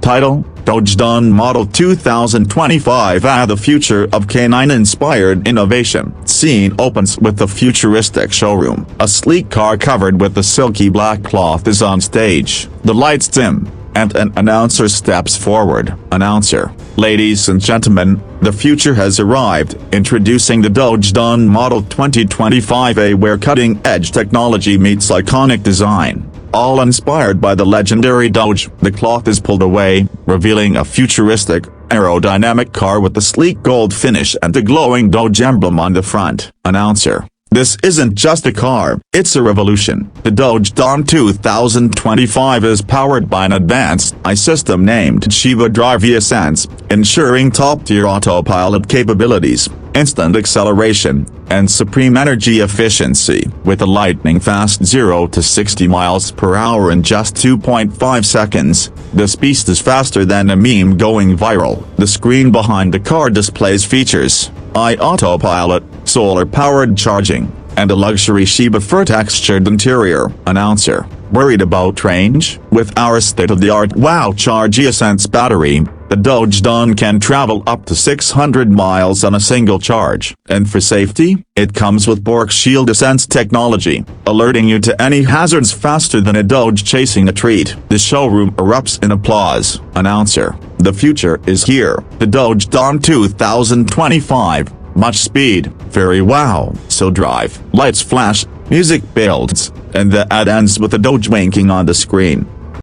Title: Doge Don Model 2025. The future of canine-inspired innovation. Scene opens with the futuristic showroom. A sleek car covered with a silky black cloth is on stage. The lights dim, and an announcer steps forward. Announcer: Ladies and gentlemen, the future has arrived. Introducing the Doge Don Model 2025, where cutting-edge technology meets iconic design. All inspired by the legendary Doge. The cloth is pulled away, revealing a futuristic, aerodynamic car with a sleek gold finish and a glowing Doge emblem on the front. Announcer: This isn't just a car, it's a revolution. The Doge Don 2025 is powered by an advanced AI system named Shiva Drive Sense, ensuring top-tier autopilot capabilities, instant acceleration, and supreme energy efficiency. With a lightning-fast 0 to 60 miles per hour in just 2.5 seconds, this beast is faster than a meme going viral. The screen behind the car displays features: AI autopilot, solar-powered charging, and a luxury Shiba fur-textured interior. Announcer: Worried about range? With our state-of-the-art Wow Charge Sense battery, the Doge Don can travel up to 600 miles on a single charge. And for safety, it comes with Bork Shield Sense technology, alerting you to any hazards faster than a Doge chasing a treat. The showroom erupts in applause. Announcer: The future is here. The Doge Don 2025. Much speed, very wow. So drive. Lights flash, music builds, and the ad ends with the Doge winking on the screen.